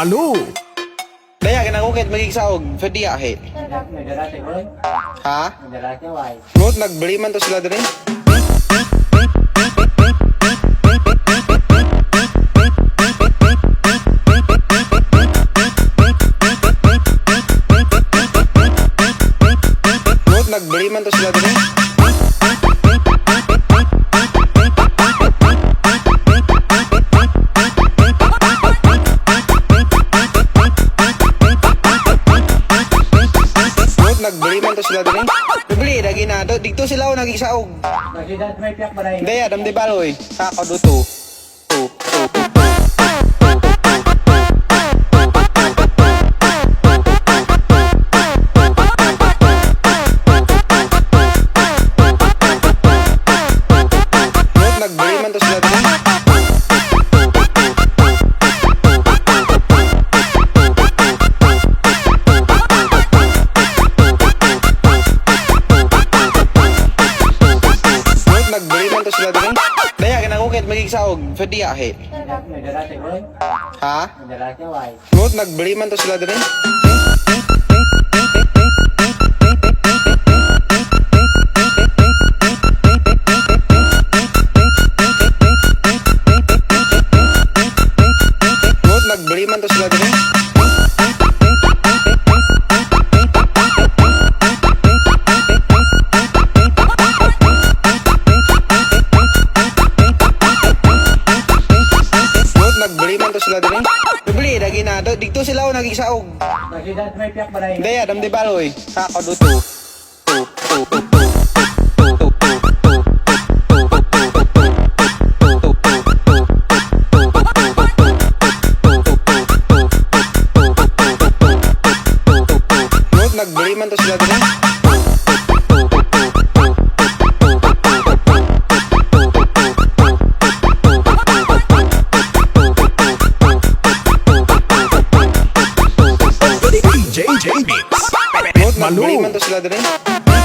Malu. Daya kinakukit magigsaog pwede ahe. Nagdarate ko rin. Ha? Nagdarate why? Ngot nagbili man to sila din. Ngot nagbili man to sila din. Nagbili man to sila din. Nagbili lagi na do dito sila o nagigsaog. Nagsidat may piyak ba rin? Daya dam di baloy. Saka duto. Nagbili man to sila din. Nagbili man to sila din. Daya kinakukit magigsaog pwede ahe. Nagdarate ko rin. Ha? Nagdarate why? Ngot nagbili man to sila din. Ngot nagbili man to sila din. Nagbili man to sila din. Nagbili lagi na do dito sila o nagigsaog. Nagsidat may piyak ba rin? Daya dam di baloy. Saka duto. Ngot nagbili man to sila din. DJ Mix. Ngot nagbili Malu. man to sila din.